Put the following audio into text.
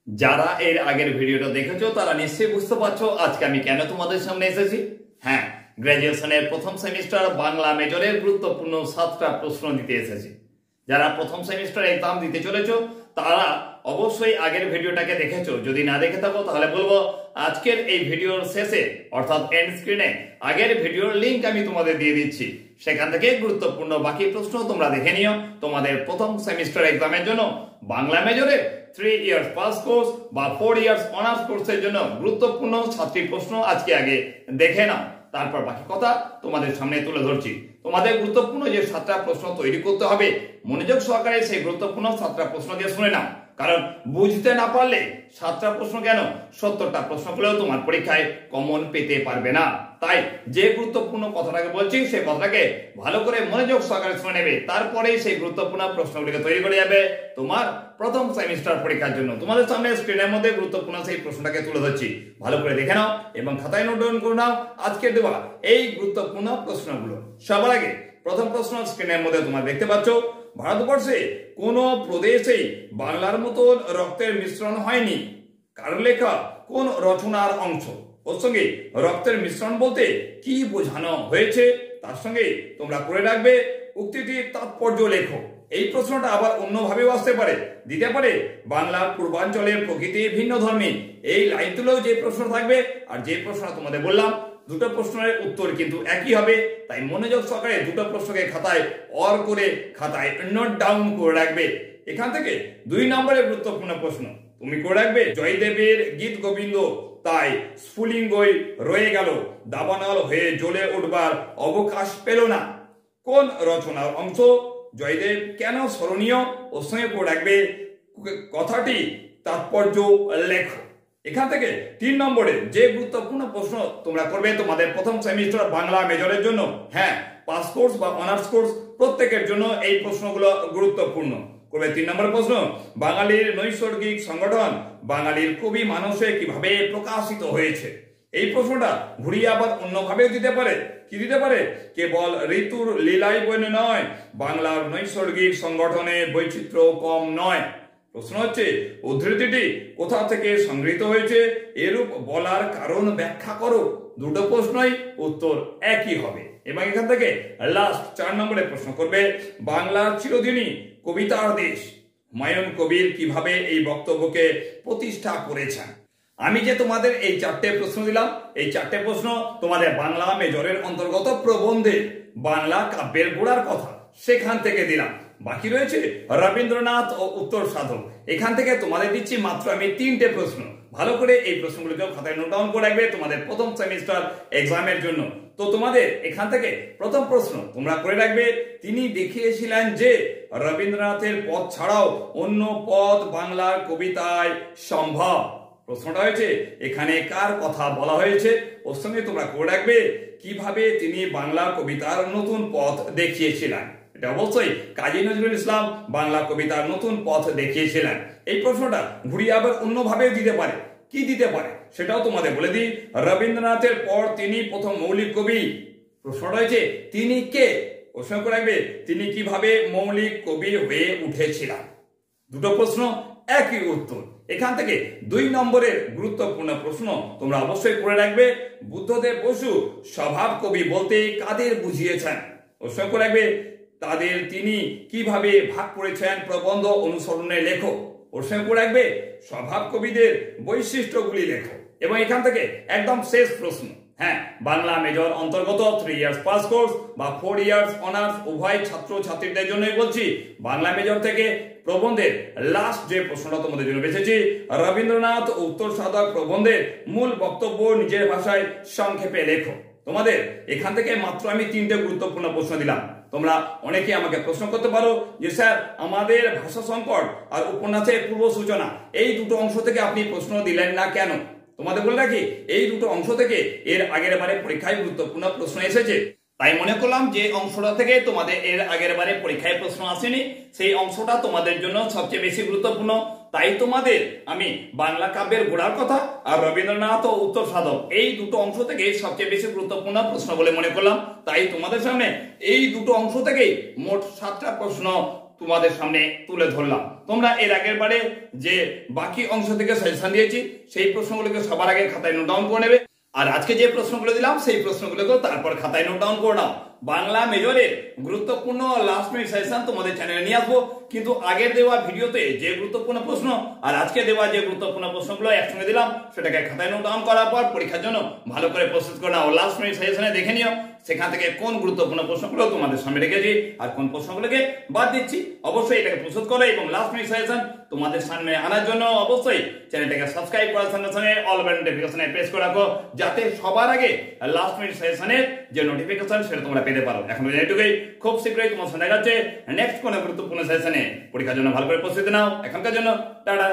যারা এর আগের ভিডিওটা দেখেছো তারা নিশ্চয়ই বুঝতে পারছো আজকে আমি কেন তোমাদের সামনে এসেছি। হ্যাঁ, গ্র্যাজুয়েশনের প্রথম সেমিস্টার বাংলা মেজরের গুরুত্বপূর্ণ 7টা প্রশ্ন দিতে এসেছি। যারা প্রথম সেমিস্টার এক্সাম দিতে চলেছো তারা অবশ্যই আগের ভিডিওটাকে দেখেছো। যদি না দেখে থাকো তাহলে বলবো আজকের এই ভিডিওর শেষে অর্থাৎ এন্ড স্ক্রিনে আগের ভিডিওর লিংক আমি তোমাদের দিয়ে দিচ্ছি। সেখান থেকে গুরুত্বপূর্ণ বাকি প্রশ্ন তোমরা দেখে নিও। তোমাদের প্রথম সেমিস্টার এক্সামের জন্য বাংলা মেজরে 3 ইয়ার্স পাস কোর্স বা 4 ইয়ার্স অনার্স কোর্সের জন্য গুরুত্বপূর্ণ 7টি প্রশ্ন আজকে আগে দেখে নাও, তারপর বাকি কথা তোমাদের সামনে তুলে ধরছি। তোমাদের গুরুত্বপূর্ণ যে 7টা প্রশ্ন তৈরি করতে হবে মনোযোগ সহকারে সেই গুরুত্বপূর্ণ 7টা প্রশ্নকে শুনে নাও, কারণ বুঝতে না পারলে 7টা প্রশ্ন কেন 70টা প্রশ্নগুলো তোমার পরীক্ষায় কমন পেতে পারবে না। তাই যে গুরুত্বপূর্ণ কথাটাকে বলছি সেই কথাটাকে ভালো করে মনোযোগ সহকারে শুনে নেবে, তারপরেই সেই গুরুত্বপূর্ণ প্রশ্নগুলিকে তৈরি করে যাবে তোমার প্রথম সেমিস্টার পরীক্ষার জন্য। তোমাদের সামনে স্ক্রিনের মধ্যে গুরুত্বপূর্ণ সেই প্রশ্নটাকে তুলে ধরছি, ভালো করে দেখে নাও এবং খাতায় নোট ডাউন করে নাও আজকে দেওয়া এই গুরুত্বপূর্ণ প্রশ্নগুলো। সবার আগে প্রথম প্রশ্ন স্ক্রিনের মধ্যে তোমরা দেখতে পাচ্ছ, ভারতবর্ষে কোন প্রদেশেই বাংলার মতো রক্তের মিশ্রণ হয়নি? কার লেখা কোন রচনার অংশ? ওর সঙ্গে রক্তের মিশ্রণ বলতে কি বোঝানো হয়েছে তার সঙ্গে তোমরা করে রাখবে উক্তিটির তাৎপর্য লেখো। এই প্রশ্নটা আবার অন্যভাবেও আসতে পারে, দিতে পারে বাংলার পূর্বাঞ্চলের প্রকৃতি ভিন্ন ধর্মী। এই লাইনগুলোও যে প্রশ্ন থাকবে আর যে প্রশ্নটা তোমাদের বললাম দুটো প্রশ্নের উত্তর কিন্তু একই হবে। তাই মনোযোগ সহকারে দুটো প্রশ্নকে খাতায় অর করে খাতায় নোট ডাউন করে রাখবে। এখান থেকে 2 নম্বরের গুরুত্বপূর্ণ প্রশ্ন তুমি করে রাখবে, জয়দেবের গীত গোবিন্দ তাই স্ফুলিঙ্গই রয়ে গেল, দাবানল হয়ে জ্বলে উঠবার অবকাশ পেল না। কোন রচনার অংশ? জয়দেব কেন স্মরণীয়? ওর সঙ্গে করে রাখবে কথাটি তাৎপর্য লেখো। এখান থেকে 3 নম্বরে যে গুরুত্বপূর্ণ প্রশ্ন তোমরা করবে তোমাদের প্রথম সেমিস্টার বাংলা মেজরের জন্য, হ্যাঁ পাস কোর্স বা অনার্স কোর্স প্রত্যেকের জন্য এই প্রশ্নগুলো গুরুত্বপূর্ণ করবে। 3 নম্বর প্রশ্ন, বাঙালির নৈসর্গিক সংগঠন বাঙালির কবি মানসে কিভাবে প্রকাশিত হয়েছে? এই প্রশ্নটা ঘুরিয়ে আবার অন্যভাবে দিতে পারে। কি দিতে পারে? কেবল ঋতুর লীলাই বনে নয়, বাংলার নৈসর্গিক সংগঠনের বৈচিত্র্য কম নয়। প্রশ্ন হচ্ছে উদ্ধৃতিটি কোথা থেকে সংগৃহীত হয়েছে? এরূপ বলার কারণ ব্যাখ্যা করো। দুটো প্রশ্নই উত্তর একই হবে। এবং এখান থেকে লাস্ট 4 নম্বরে প্রশ্ন করবে, বাংলার চিরদিনই কবিতার দেশ হুমায়ুন কবির কিভাবে এই বক্তব্যকে প্রতিষ্ঠা করেছেন? আমি যে তোমাদের এই 4টে প্রশ্ন দিলাম এই 4টে প্রশ্ন তোমাদের বাংলা মেজরের অন্তর্গত প্রবন্ধে বাংলা কাব্যের গোড়ার কথা সেখান থেকে দিলাম। বাকি রয়েছে রবীন্দ্রনাথ ও উত্তর সাধক, এখান থেকে তোমাদের দিচ্ছি মাত্র আমি 3টে প্রশ্ন। ভালো করে এই প্রশ্নগুলোকেও খাতায় নোট ডাউন করে রাখবে তোমাদের প্রথম সেমিস্টার এক্সামের জন্য। তো তোমাদের এখান থেকে প্রথম প্রশ্ন তোমরা করে রাখবে, তিনি দেখিয়েছিলেন যে রবীন্দ্রনাথের পদ ছাড়াও অন্য পদ বাংলার কবিতায় সম্ভব। প্রশ্নটা হয়েছে এখানে কার কথা বলা হয়েছে? ওর সঙ্গে তোমরা করে রাখবে কিভাবে তিনি বাংলা কবিতার নতুন পথ দেখিয়েছিলেন। এটা অবশ্যই কাজী নজরুল ইসলাম বাংলা কবিতার নতুন পথ দেখিয়েছিলেন। এই প্রশ্নটা ঘুরিয়ে আবার অন্যভাবে দিতে পারে। কি দিতে পারে সেটাও তোমাদের বলে দিই, রবীন্দ্রনাথের পর তিনি প্রথম মৌলিক কবি। প্রশ্নটা হয়েছে তিনি কে? প্রশ্ন করে রাখবে তিনি কিভাবে মৌলিক কবি হয়ে উঠেছিলেন। দুটো প্রশ্ন একই উত্তর। এখান থেকে 2 নম্বরের গুরুত্বপূর্ণ প্রশ্ন তোমরা অবশ্যই করে রাখবে, বুদ্ধদেব বসু স্বভাব কবি বলতে কাদের বুঝিয়েছেন? প্রশ্ন করে রাখবে তাদের তিনি কিভাবে ভাগ করেছেন প্রবন্ধ অনুসরণে লেখো। প্রশ্ন করে রাখবে স্বভাব কবিদের বৈশিষ্ট্যগুলি লেখো। এবং এখান থেকে একদম শেষ প্রশ্ন, হ্যাঁ বাংলা মেজর অন্তর্গত 3 ইয়ার্স পাস কোর্স বা 4 ইয়ার্স অনার্স উভয় ছাত্র ছাত্রীদের জন্যই বলছি, বাংলা মেজর থেকে প্রবন্ধের লাস্ট যে প্রশ্নটা তোমাদের জন্য বেছেছি, রবীন্দ্রনাথ ও উত্তর সাধক প্রবন্ধের মূল বক্তব্য নিজের ভাষায় সংক্ষেপে লেখো। তোমাদের এখান থেকে মাত্র আমি 3টে গুরুত্বপূর্ণ প্রশ্ন দিলাম। তোমরা অনেকে আমাকে প্রশ্ন করতে পারো যে স্যার আমাদের ভাষা সংকট আর উপন্যাসের পূর্ব সূচনা এই দুটো অংশ থেকে আপনি প্রশ্ন দিলেন না কেন? তোমাদের বলে রাখি এই দুটো অংশ থেকে এর আগের বারে পরীক্ষায় গুরুত্বপূর্ণ প্রশ্ন এসেছে, তাই মনে করলাম যে অংশটা থেকে তোমাদের এর আগের বারে পরীক্ষায় প্রশ্ন আসেনি সেই অংশটা তোমাদের জন্য সবচেয়ে বেশি গুরুত্বপূর্ণ। তাই তোমাদের আমি বাংলা কাব্যের গোড়ার কথা আর রবীন্দ্রনাথ ও উত্তর সাধক এই দুটো অংশ থেকে সবচেয়ে বেশি গুরুত্বপূর্ণ প্রশ্ন বলে মনে করলাম। তাই তোমাদের সামনে এই দুটো অংশ থেকেই মোট 7টা প্রশ্ন তোমাদের সামনে তুলে ধরলাম। তোমরা এর আগের বারে যে বাকি অংশ থেকে সাজেশন দিয়েছি সেই প্রশ্নগুলোকে সবার আগে খাতায় নোট ডাউন করে নেবে, আর আজকে যে প্রশ্নগুলো দিলাম সেই প্রশ্নগুলোকেও তারপর খাতায় নোট ডাউন করে নাও। বাংলা মেজরের গুরুত্বপূর্ণ লাস্ট মিনিট সাজেশন তোমাদের চ্যানেলে নিয়ে আসবো, কিন্তু আগের দেওয়া ভিডিওতে যে গুরুত্বপূর্ণ প্রশ্ন আর আজকে দেওয়া যে গুরুত্বপূর্ণ প্রশ্নগুলো একসঙ্গে দিলাম সেটাকে খাতায় নোট ডাউন করার পর পরীক্ষার জন্য ভালো করে প্রস্তুত করে নাও। লাস্ট মিনিট সাজেশনে দেখে নিও সেখান থেকে কোন গুরুত্বপূর্ণ প্রশ্নগুলো তোমাদের সামনে রেখেছি আর কোন প্রশ্নগুলোকে বাদ দিচ্ছি। অবশ্যই এটাকে প্রস্তুত করো এবং লাস্ট মিনিট সাজেশন তোমাদের সামনে আনার জন্য অবশ্যই চ্যানেলটাকে সাবস্ক্রাইব করার সঙ্গে সঙ্গে অল বেল নোটিফিকেশনে প্রেস করে রাখো, যাতে সবার আগে লাস্ট মিনিট সাজেশনের যে নোটিফিকেশন সেটা তোমরা পেতে পারো। এখন এইটুকুই, খুব শীঘ্রই তোমার সামনে দেখা যাচ্ছে নেক্সট কোনো গুরুত্বপূর্ণ সেশনে। পরীক্ষার জন্য ভালো করে প্রস্তুতি নাও। এখনকার জন্য টাটা।